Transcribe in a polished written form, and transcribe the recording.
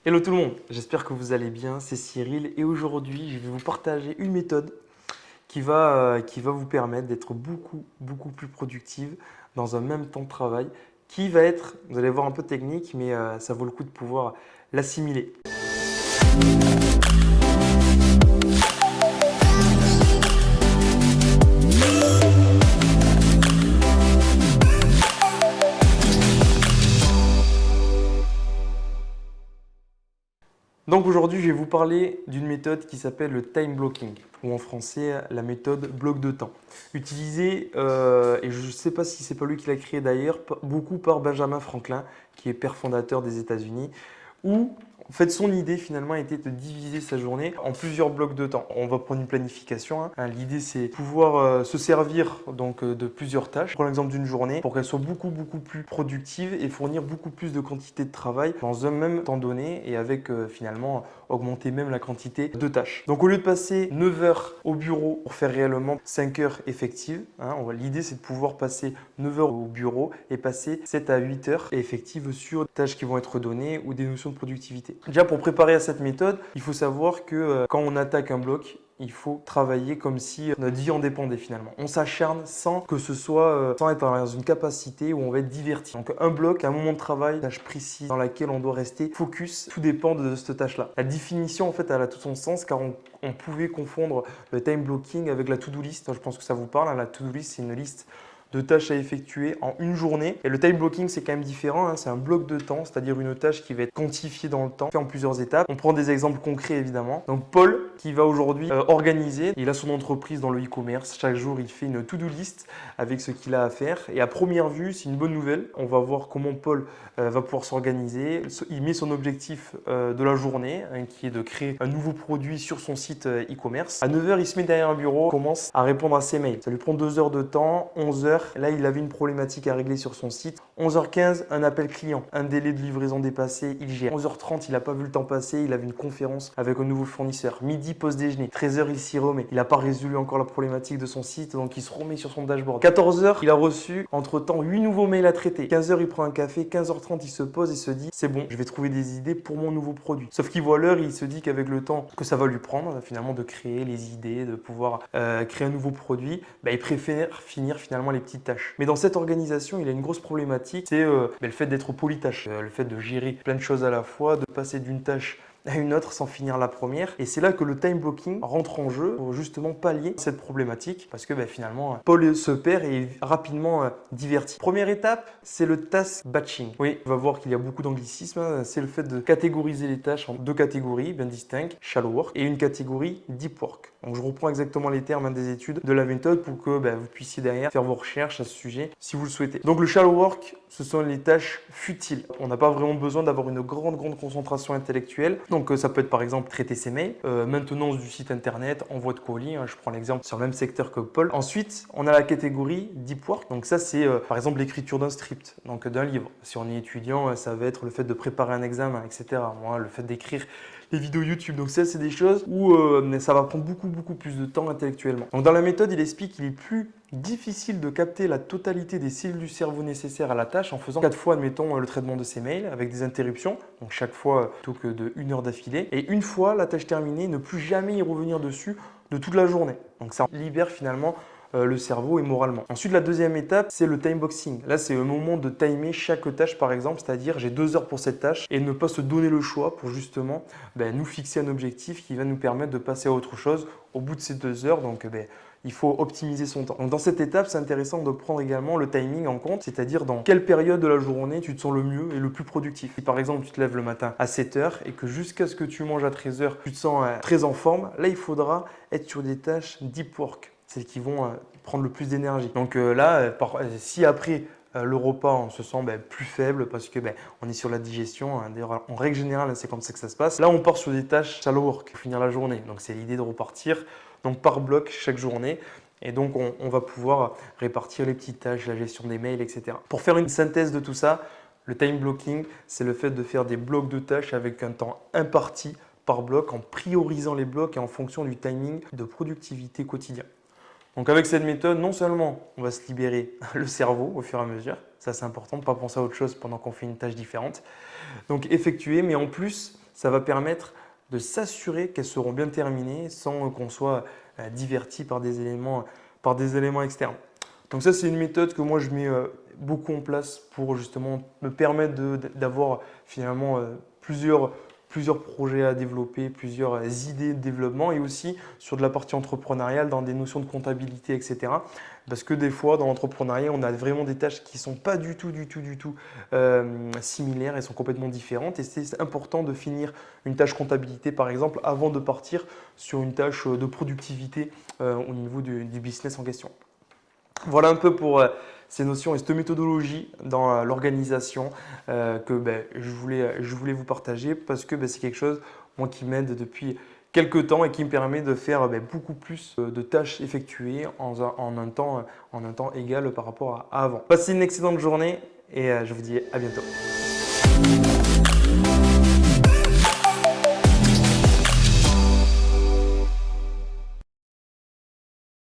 Hello tout le monde, j'espère que vous allez bien, c'est Cyril et aujourd'hui je vais vous partager une méthode qui va vous permettre d'être beaucoup plus productive dans un même temps de travail qui va être, vous allez voir un peu technique, mais ça vaut le coup de pouvoir l'assimiler. Donc aujourd'hui, je vais vous parler d'une méthode qui s'appelle le time blocking, ou en français la méthode bloc de temps. Utilisée, et je ne sais pas si c'est pas lui qui l'a créé d'ailleurs, beaucoup par Benjamin Franklin, qui est père fondateur des États-Unis, où en fait son idée finalement était de diviser sa journée en plusieurs blocs de temps. On va prendre une planification, hein. L'idée c'est pouvoir se servir donc de plusieurs tâches. Prends l'exemple d'une journée pour qu'elle soit beaucoup plus productive et fournir beaucoup plus de quantité de travail dans un même temps donné et avec finalement augmenter même la quantité de tâches. Donc au lieu de passer 9 heures au bureau pour faire réellement 5 heures effectives, hein, l'idée c'est de pouvoir passer 9 heures au bureau et passer 7 à 8 heures effectives sur des tâches qui vont être données ou des notions de productivité. Déjà pour préparer à cette méthode, il faut savoir que quand on attaque un bloc, il faut travailler comme si notre vie en dépendait finalement. On s'acharne sans que ce soit, sans être dans une capacité où on va être diverti. Donc un bloc, un moment de travail, une tâche précise dans laquelle on doit rester focus, tout dépend de cette tâche-là. La définition en fait, elle a tout son sens car on pouvait confondre le time blocking avec la to-do list. Je pense que ça vous parle, hein. La to-do list, c'est une liste de tâches à effectuer en une journée. Et le time blocking, c'est quand même différent, hein. C'est un bloc de temps, c'est-à-dire une tâche qui va être quantifiée dans le temps, fait en plusieurs étapes. On prend des exemples concrets évidemment. Donc Paul, qui va aujourd'hui organiser, il a son entreprise dans le e-commerce. Chaque jour, il fait une to-do list avec ce qu'il a à faire. Et à première vue, c'est une bonne nouvelle. On va voir comment Paul va pouvoir s'organiser. Il met son objectif de la journée, hein, qui est de créer un nouveau produit sur son site e-commerce. À 9 heures, il se met derrière un bureau, commence à répondre à ses mails. Ça lui prend 2 heures de temps, 11 heures. Là, il avait une problématique à régler sur son site. 11h15, un appel client, un délai de livraison dépassé, il gère. 11h30, il n'a pas vu le temps passer, il avait une conférence avec un nouveau fournisseur. Midi, pause déjeuner. 13h, il s'y remet. Il n'a pas résolu encore la problématique de son site, donc il se remet sur son dashboard. 14h, il a reçu entre-temps 8 nouveaux mails à traiter. 15h, il prend un café. 15h30, il se pose et se dit c'est bon, je vais trouver des idées pour mon nouveau produit. Sauf qu'il voit l'heure, il se dit qu'avec le temps que ça va lui prendre, finalement, de créer les idées, de pouvoir créer un nouveau produit, il préfère finir finalement les petites tâches. Mais dans cette organisation, il a une grosse problématique, c'est le fait d'être polytâche, le fait de gérer plein de choses à la fois, de passer d'une tâche à une autre sans finir la première. Et c'est là que le time blocking rentre en jeu pour justement pallier cette problématique parce que finalement, Paul se perd et est rapidement diverti. Première étape, c'est le task batching. Oui, on va voir qu'il y a beaucoup d'anglicisme, hein. C'est le fait de catégoriser les tâches en deux catégories bien distinctes, shallow work et une catégorie deep work. Donc je reprends exactement les termes des études de la méthode pour que vous puissiez derrière faire vos recherches à ce sujet si vous le souhaitez. Donc le shallow work, ce sont les tâches futiles. On n'a pas vraiment besoin d'avoir une grande concentration intellectuelle. Donc ça peut être par exemple traiter ses mails, maintenance du site internet, envoi de colis, hein, je prends l'exemple sur le même secteur que Paul. Ensuite, on a la catégorie deep work. Donc ça c'est par exemple l'écriture d'un script, donc d'un livre. Si on est étudiant, ça va être le fait de préparer un examen, etc. Moi, le fait d'écrire les vidéos YouTube. Donc ça, c'est des choses où ça va prendre beaucoup plus de temps intellectuellement. Donc dans la méthode, il explique qu'il est plus difficile de capter la totalité des cellules du cerveau nécessaires à la tâche en faisant 4 fois, admettons, le traitement de ses mails avec des interruptions, donc chaque fois plutôt que de 1 heure d'affilée. Et une fois la tâche terminée, ne plus jamais y revenir dessus de toute la journée. Donc ça libère finalement le cerveau et moralement. Ensuite, la deuxième étape, c'est le time boxing. Là, c'est le moment de timer chaque tâche, par exemple, c'est-à-dire j'ai 2 heures pour cette tâche et ne pas se donner le choix pour justement nous fixer un objectif qui va nous permettre de passer à autre chose au bout de ces 2 heures. Donc, il faut optimiser son temps. Donc, dans cette étape, c'est intéressant de prendre également le timing en compte, c'est-à-dire dans quelle période de la journée tu te sens le mieux et le plus productif. Si par exemple, tu te lèves le matin à 7 heures et que jusqu'à ce que tu manges à 13 heures, tu te sens très en forme, là, il faudra être sur des tâches deep work. C'est qui vont prendre le plus d'énergie. Donc si après le repas, on se sent plus faible parce que on est sur la digestion, hein. D'ailleurs, en règle générale, c'est comme ça que ça se passe. Là, on part sur des tâches shallow work pour finir la journée. Donc, c'est l'idée de repartir donc, par bloc chaque journée. Et donc, on va pouvoir répartir les petites tâches, la gestion des mails, etc. Pour faire une synthèse de tout ça, le time blocking, c'est le fait de faire des blocs de tâches avec un temps imparti par bloc en priorisant les blocs et en fonction du timing de productivité quotidien. Donc avec cette méthode, non seulement on va se libérer le cerveau au fur et à mesure, ça c'est important de ne pas penser à autre chose pendant qu'on fait une tâche différente, donc effectuer, mais en plus ça va permettre de s'assurer qu'elles seront bien terminées sans qu'on soit diverti par des éléments externes. Donc ça, c'est une méthode que moi, je mets beaucoup en place pour justement me permettre d'avoir finalement plusieurs projets à développer, plusieurs idées de développement et aussi sur de la partie entrepreneuriale dans des notions de comptabilité, etc. Parce que des fois, dans l'entrepreneuriat, on a vraiment des tâches qui ne sont pas du tout similaires et sont complètement différentes. Et c'est important de finir une tâche comptabilité, par exemple, avant de partir sur une tâche de productivité au niveau du business en question. Voilà un peu pour ces notions et cette méthodologie dans l'organisation que je voulais vous partager parce que c'est quelque chose moi, qui m'aide depuis quelques temps et qui me permet de faire beaucoup plus de tâches effectuées en un temps égal par rapport à avant. Passez une excellente journée et je vous dis à bientôt.